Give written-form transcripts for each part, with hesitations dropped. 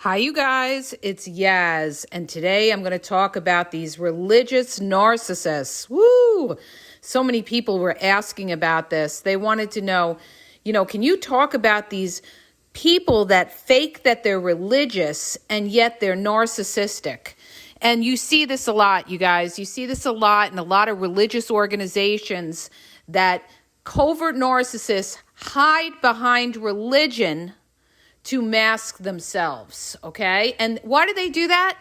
Hi, you guys. It's Yaz, and today I'm going to talk about these religious narcissists. Woo! So many people were asking about this. They wanted to know, can you talk about these people that fake that they're religious and yet they're narcissistic? And you see this a lot, you guys. You see this a lot in a lot of religious organizations that covert narcissists hide behind religion to mask themselves, okay? And why do they do that?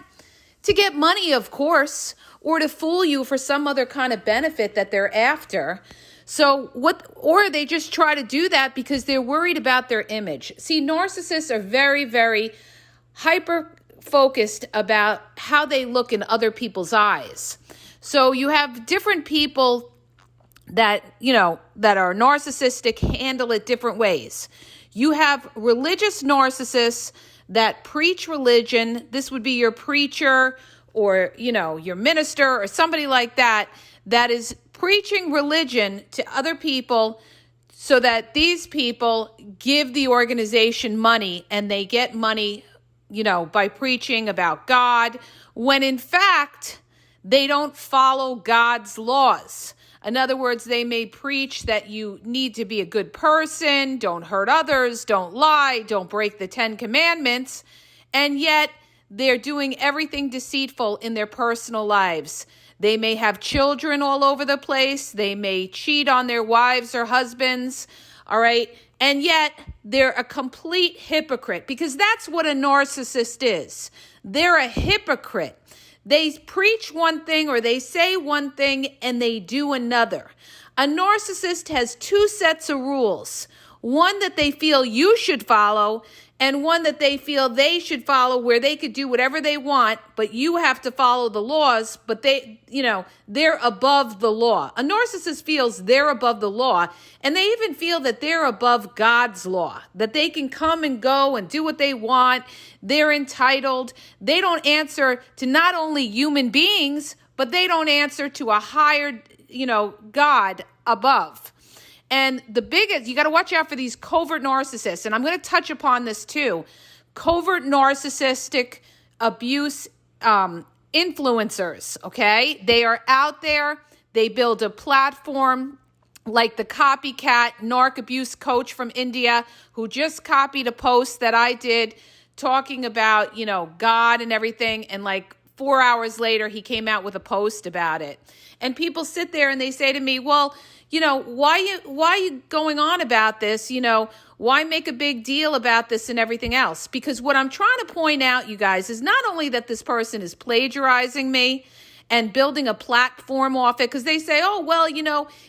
To get money, of course, or to fool you for some other kind of benefit that they're after. Or they just try to do that because they're worried about their image. See, narcissists are very, very hyper focused about how they look in other people's eyes. So you have different people that are narcissistic, handle it different ways. You have religious narcissists that preach religion. This would be your preacher or, your minister or somebody like that is preaching religion to other people so that these people give the organization money and they get money, by preaching about God, when in fact, they don't follow God's laws. In other words, they may preach that you need to be a good person, don't hurt others, don't lie, don't break the 10 commandments, and yet they're doing everything deceitful in their personal lives. They may have children all over the place. They may cheat on their wives or husbands, all right? And yet they're a complete hypocrite because that's what a narcissist is. They're a hypocrite. They preach one thing or they say one thing and they do another. A narcissist has two sets of rules. One that they feel you should follow and one that they feel they should follow where they could do whatever they want, but you have to follow the laws, but they're above the law. A narcissist feels they're above the law, and they even feel that they're above God's law, that they can come and go and do what they want. They're entitled. They don't answer to not only human beings, but they don't answer to a higher, God above. And the biggest, you got to watch out for these covert narcissists. And I'm going to touch upon this too. Covert narcissistic abuse influencers, okay? They are out there. They build a platform like the copycat narc abuse coach from India who just copied a post that I did talking about, God and everything. And like 4 hours later, he came out with a post about it. And people sit there and they say to me, well, why are you going on about this? Why make a big deal about this and everything else? Because what I'm trying to point out, you guys, is not only that this person is plagiarizing me and building a platform off it, because they say, oh, well,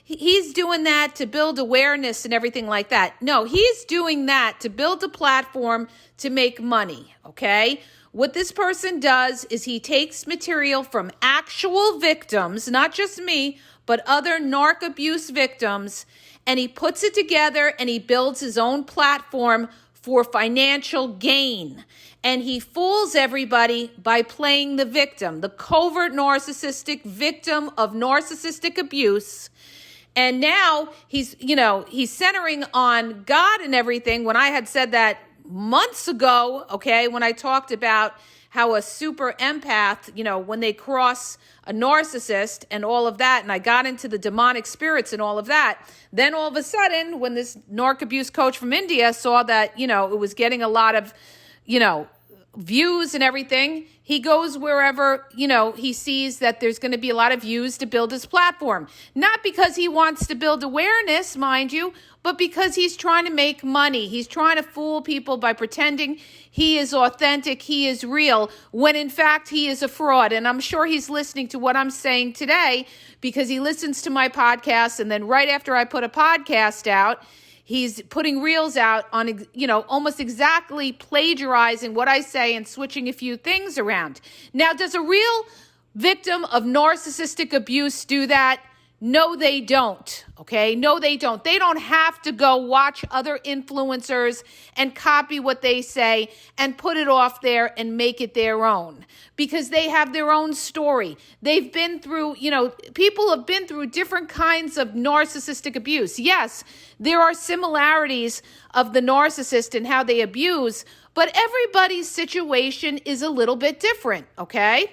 he's doing that to build awareness and everything like that. No, he's doing that to build a platform to make money, okay? What this person does is he takes material from actual victims, not just me, but other narc abuse victims, and he puts it together and he builds his own platform for financial gain. And he fools everybody by playing the victim, the covert narcissistic victim of narcissistic abuse. And now he's centering on God and everything when I had said that months ago, okay, when I talked about how a super empath, when they cross a narcissist and all of that, and I got into the demonic spirits and all of that, then all of a sudden, when this narc abuse coach from India saw that, it was getting a lot of, views and everything, he goes wherever, he sees that there's going to be a lot of views to build his platform. Not because he wants to build awareness, mind you, but because he's trying to make money. He's trying to fool people by pretending he is authentic, he is real, when in fact he is a fraud. And I'm sure he's listening to what I'm saying today because he listens to my podcast, and then right after I put a podcast out, he's putting reels out on, almost exactly plagiarizing what I say and switching a few things around. Now, does a real victim of narcissistic abuse do that? No, they don't. Okay? No, they don't. They don't have to go watch other influencers and copy what they say and put it off there and make it their own because they have their own story. They've been through, people have been through different kinds of narcissistic abuse. Yes, there are similarities of the narcissist and how they abuse, but everybody's situation is a little bit different, okay?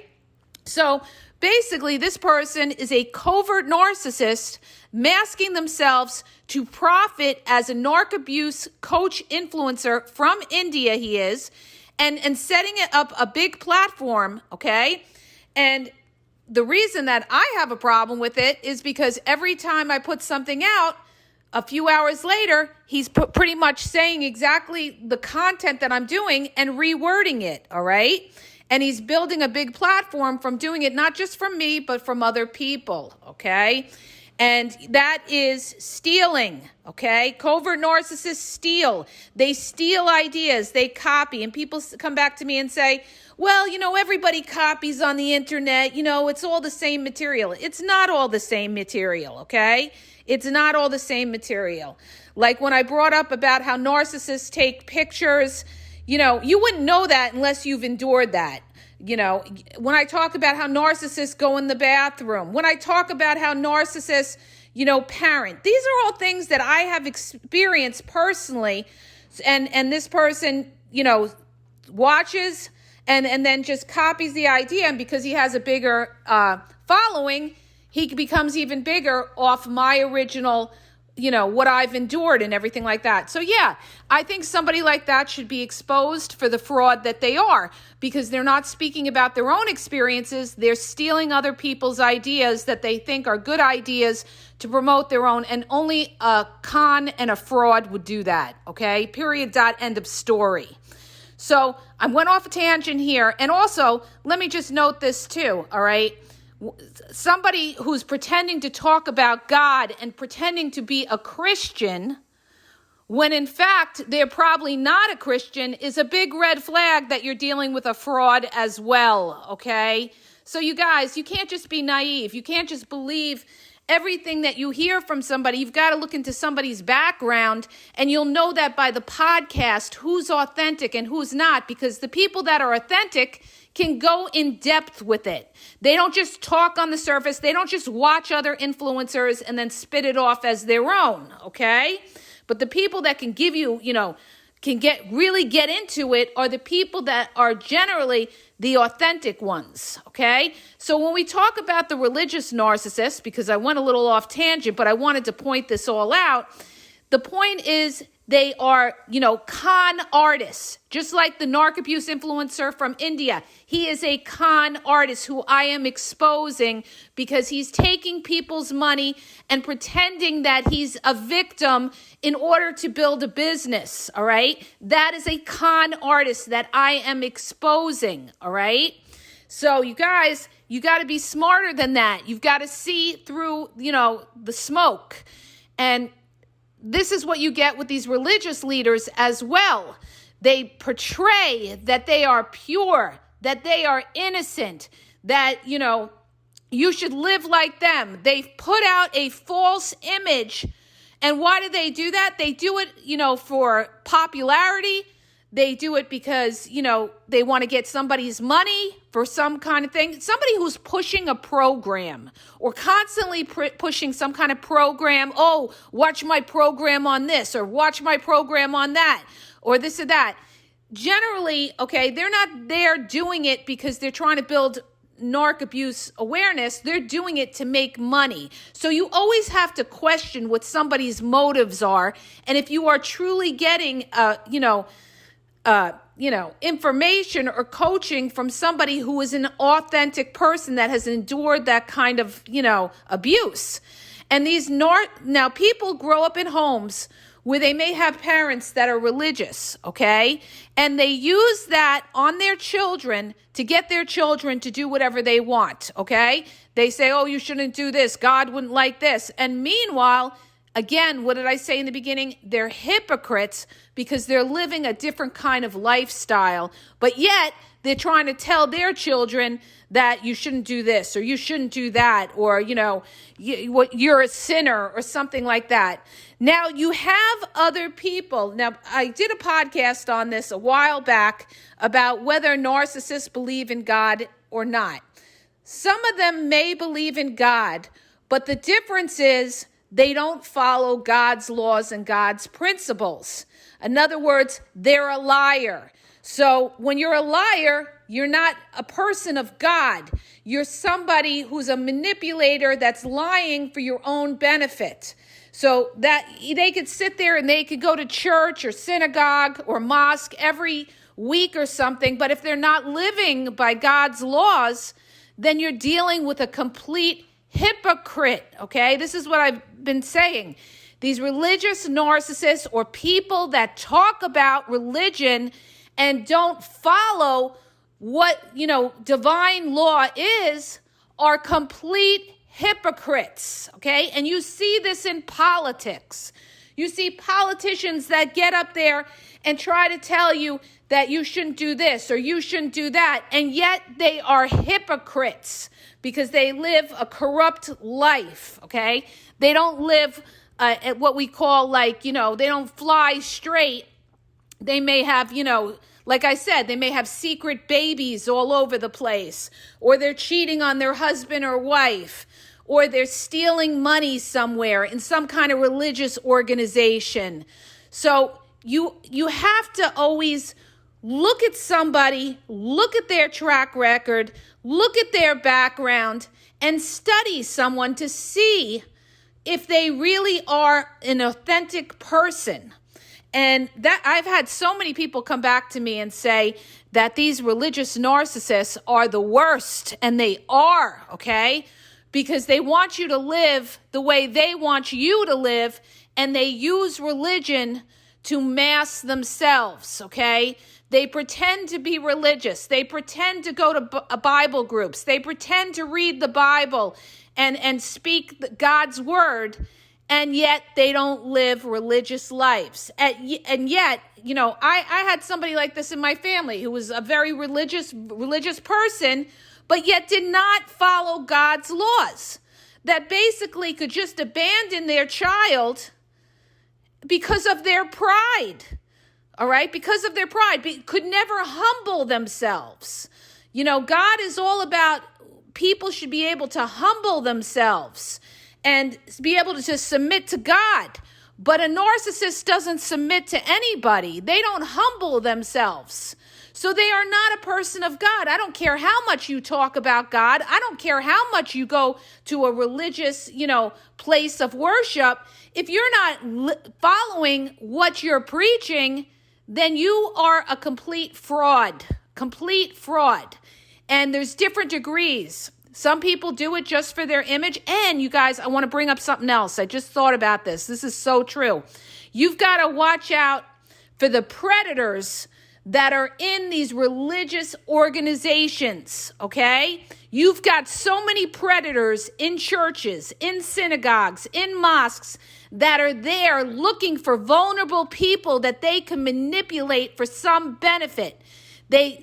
So basically, this person is a covert narcissist masking themselves to profit as a narc abuse coach influencer from India, he is, and setting it up a big platform, okay? And the reason that I have a problem with it is because every time I put something out, a few hours later, he's pretty much saying exactly the content that I'm doing and rewording it, all right? And he's building a big platform from doing it, not just from me, but from other people, okay? And that is stealing, okay? Covert narcissists steal. They steal ideas. They copy. And people come back to me and say, well, everybody copies on the internet. It's all the same material. It's not all the same material, okay? It's not all the same material. Like when I brought up about how narcissists take pictures, you wouldn't know that unless you've endured that. When I talk about how narcissists go in the bathroom, when I talk about how narcissists, parent, these are all things that I have experienced personally. And this person, watches and then just copies the idea. And because he has a bigger following, he becomes even bigger off my original, what I've endured and everything like that. So yeah, I think somebody like that should be exposed for the fraud that they are, because they're not speaking about their own experiences. They're stealing other people's ideas that they think are good ideas to promote their own. And only a con and a fraud would do that. Okay. Period. Dot. End of story. So I went off a tangent here. And also, let me just note this too. All right. Somebody who's pretending to talk about God and pretending to be a Christian, when in fact they're probably not a Christian, is a big red flag that you're dealing with a fraud as well, okay? So you guys, you can't just be naive. You can't just believe everything that you hear from somebody. You've got to look into somebody's background, and you'll know that by the podcast who's authentic and who's not, because the people that are authentic can go in depth with it. They don't just talk on the surface. They don't just watch other influencers and then spit it off as their own, okay? But the people that can give you, can really get into it are the people that are generally the authentic ones, okay? So when we talk about the religious narcissists, because I went a little off tangent, but I wanted to point this all out, the point is they are, con artists, just like the narc abuse influencer from India. He is a con artist who I am exposing because he's taking people's money and pretending that he's a victim in order to build a business, all right? That is a con artist that I am exposing, all right? So you guys, you got to be smarter than that. You've got to see through, the smoke. And this is what you get with these religious leaders as well. They portray that they are pure, that they are innocent, that, you should live like them. They've put out a false image. And why do they do that? They do it, for popularity. They do it because, they want to get somebody's money for some kind of thing. Somebody who's pushing a program or constantly pushing some kind of program. Oh, watch my program on this or watch my program on that or this or that. Generally, okay, they're not there doing it because they're trying to build narc abuse awareness. They're doing it to make money. So you always have to question what somebody's motives are. And if you are truly getting, information or coaching from somebody who is an authentic person that has endured that kind of, abuse. And now people grow up in homes where they may have parents that are religious, okay? And they use that on their children to get their children to do whatever they want, okay? They say, oh, you shouldn't do this. God wouldn't like this. And meanwhile, again, what did I say in the beginning? They're hypocrites because they're living a different kind of lifestyle, but yet they're trying to tell their children that you shouldn't do this or you shouldn't do that or, you're a sinner or something like that. Now, you have other people. Now, I did a podcast on this a while back about whether narcissists believe in God or not. Some of them may believe in God, but the difference is they don't follow God's laws and God's principles. In other words, they're a liar. So when you're a liar, you're not a person of God. You're somebody who's a manipulator that's lying for your own benefit. So that they could sit there and they could go to church or synagogue or mosque every week or something, but if they're not living by God's laws, then you're dealing with a complete hypocrite, okay? This is what I've been saying. These religious narcissists or people that talk about religion and don't follow what, divine law is are complete hypocrites, okay? And you see this in politics. You see politicians that get up there and try to tell you that you shouldn't do this or you shouldn't do that, and yet they are hypocrites because they live a corrupt life, okay? They don't live at what we call they don't fly straight. They may have, like I said, they may have secret babies all over the place, or they're cheating on their husband or wife, or they're stealing money somewhere in some kind of religious organization. So you have to always look at somebody, look at their track record, look at their background, and study someone to see if they really are an authentic person. And that I've had so many people come back to me and say that these religious narcissists are the worst, and they are, okay? Because they want you to live the way they want you to live, and they use religion to mask themselves, okay? They pretend to be religious. They pretend to go to Bible groups. They pretend to read the Bible and speak God's word, and yet they don't live religious lives. And yet, I had somebody like this in my family who was a very religious person, but yet did not follow God's laws, that basically could just abandon their child because of their pride, all right? Because of their pride, could never humble themselves. God is all about people should be able to humble themselves and be able to just submit to God. But a narcissist doesn't submit to anybody. They don't humble themselves. So they are not a person of God. I don't care how much you talk about God. I don't care how much you go to a religious, place of worship. If you're not following what you're preaching, then you are a complete fraud. And there's different degrees. Some people do it just for their image. And you guys, I want to bring up something else. I just thought about this. This is so true. You've got to watch out for the predators that are in these religious organizations, okay? You've got so many predators in churches, in synagogues, in mosques that are there looking for vulnerable people that they can manipulate for some benefit. A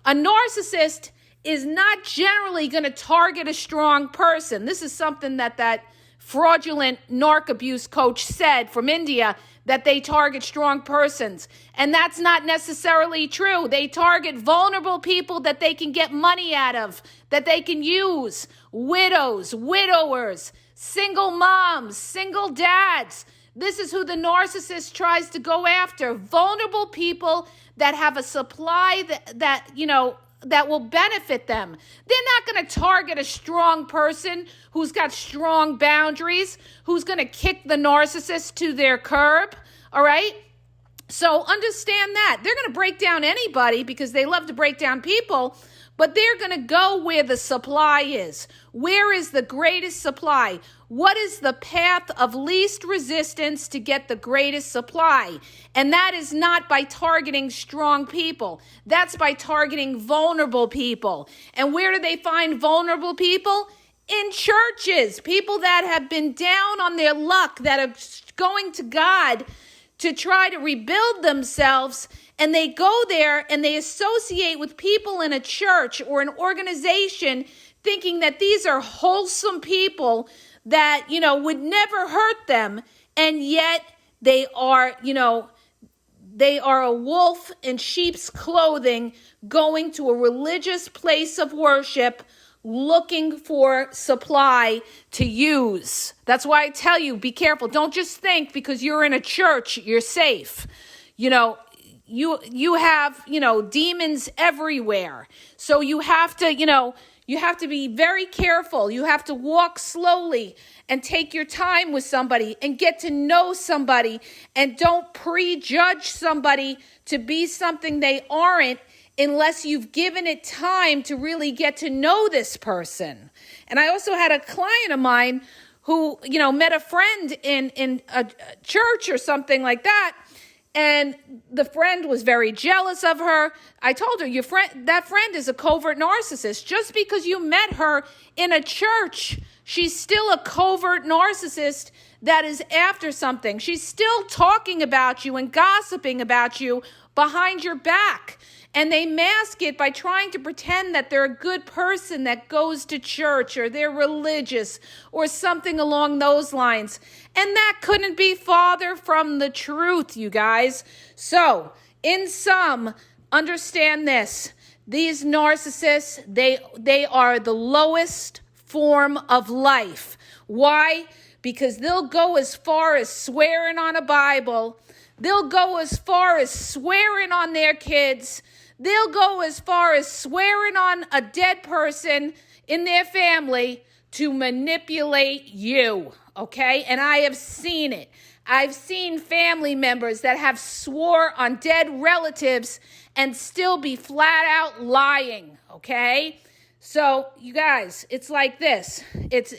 narcissist is not generally going to target a strong person. This is something that fraudulent narc abuse coach said from India, that they target strong persons. And that's not necessarily true. They target vulnerable people that they can get money out of, that they can use. Widows, widowers, single moms, single dads. This is who the narcissist tries to go after. Vulnerable people that have a supply that will benefit them. They're not going to target a strong person who's got strong boundaries, who's going to kick the narcissist to their curb, all right? So understand that. They're going to break down anybody because they love to break down people, but they're going to go where the supply is. Where is the greatest supply? What is the path of least resistance to get the greatest supply? And that is not by targeting strong people. That's by targeting vulnerable people. And where do they find vulnerable people? In churches. People that have been down on their luck, that are going to God to try to rebuild themselves, and they go there and they associate with people in a church or an organization thinking that these are wholesome people that, would never hurt them, and yet they are, they are a wolf in sheep's clothing going to a religious place of worship looking for supply to use. That's why I tell you, be careful. Don't just think because you're in a church, you're safe. you have, demons everywhere. So you have to, you have to be very careful. You have to walk slowly and take your time with somebody and get to know somebody, and don't prejudge somebody to be something they aren't unless you've given it time to really get to know this person. And I also had a client of mine who, met a friend in a church or something like that. And the friend was very jealous of her. I told her, that friend is a covert narcissist. Just because you met her in a church, she's still a covert narcissist that is after something. She's still talking about you and gossiping about you behind your back. And they mask it by trying to pretend that they're a good person that goes to church, or they're religious or something along those lines. And that couldn't be farther from the truth, you guys. So, in sum, understand this. These narcissists, they are the lowest form of life. Why? Because they'll go as far as swearing on a Bible. They'll go as far as swearing on their kids. They'll go as far as swearing on a dead person in their family to manipulate you, okay? And I have seen it. I've seen family members that have swore on dead relatives and still be flat out lying, okay? So, you guys, it's like this. It's,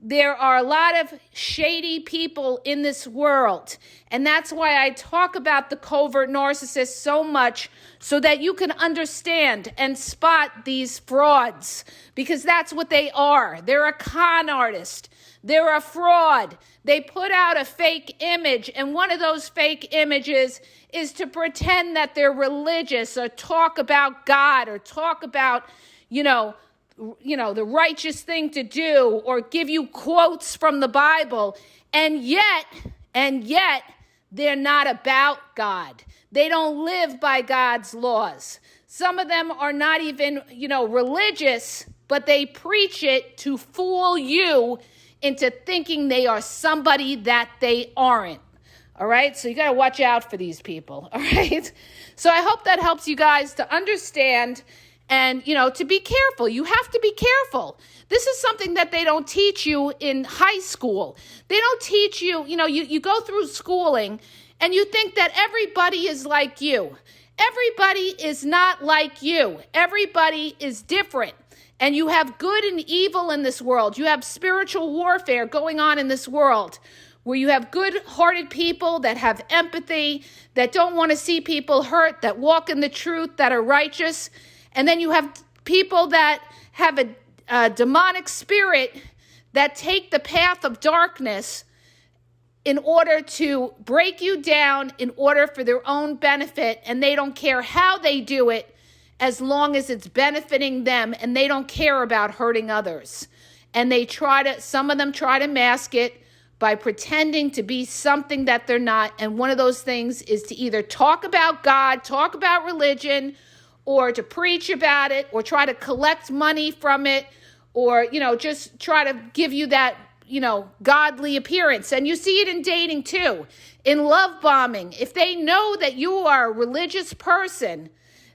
there are a lot of shady people in this world. And that's why I talk about the covert narcissists so much, so that you can understand and spot these frauds, because that's what they are. They're a con artist. They're a fraud. They put out a fake image, and one of those fake images is to pretend that they're religious, or talk about God, or talk about, the righteous thing to do, or give you quotes from the Bible. And yet, they're not about God. They don't live by God's laws. Some of them are not even, religious, but they preach it to fool you into thinking they are somebody that they aren't. All right? So you got to watch out for these people. All right? So I hope that helps you guys to understand and, to be careful. You have to be careful. This is something that they don't teach you in high school. They don't teach you, you go through schooling and you think that everybody is like you. Everybody is not like you. Everybody is different. And you have good and evil in this world. You have spiritual warfare going on in this world, where you have good-hearted people that have empathy, that don't want to see people hurt, that walk in the truth, that are righteous. And then you have people that have a demonic spirit that take the path of darkness in order to break you down, in order for their own benefit. And they don't care how they do it, as long as it's benefiting them, and they don't care about hurting others. And some of them try to mask it by pretending to be something that they're not. And one of those things is to either talk about God, talk about religion, or to preach about it, or try to collect money from it, or, just try to give you that, godly appearance. And you see it in dating too, in love bombing. If they know that you are a religious person,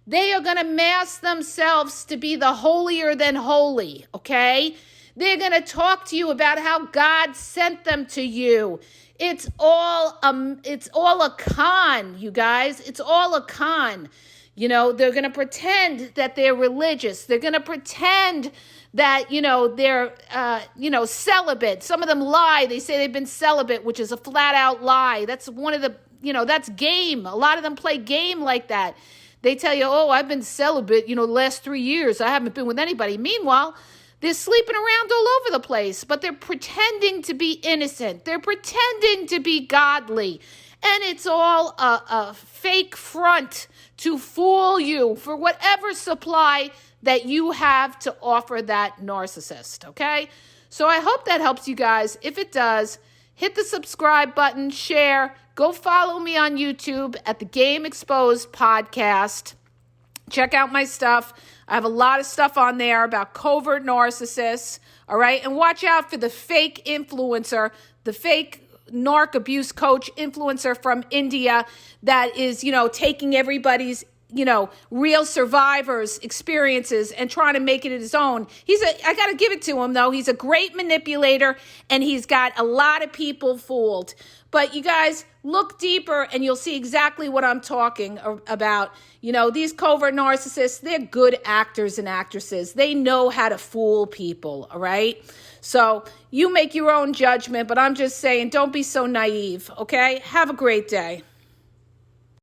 they are going to mask themselves to be the holier than holy, okay? They're going to talk to you about how God sent them to you. It's all a con, you guys. It's all a con. They're going to pretend that they're religious. They're going to pretend that, they're, celibate. Some of them lie. They say they've been celibate, which is a flat out lie. That's one of the, that's game. A lot of them play game like that. They tell you, oh, I've been celibate, the last 3 years. I haven't been with anybody. Meanwhile, they're sleeping around all over the place, but they're pretending to be innocent. They're pretending to be godly. And it's all a fake front to fool you for whatever supply that you have to offer that narcissist, okay? So I hope that helps you guys. If it does, hit the subscribe button, share, go follow me on YouTube at the Game Exposed Podcast. Check out my stuff. I have a lot of stuff on there about covert narcissists, all right? And watch out for the fake influencer, the fake narc abuse coach influencer from India that is, taking everybody's, real survivors' experiences and trying to make it his own. I got to give it to him though. He's a great manipulator and he's got a lot of people fooled. But you guys look deeper and you'll see exactly what I'm talking about. These covert narcissists, they're good actors and actresses. They know how to fool people, all right? So you make your own judgment, but I'm just saying, don't be so naive, okay? Have a great day.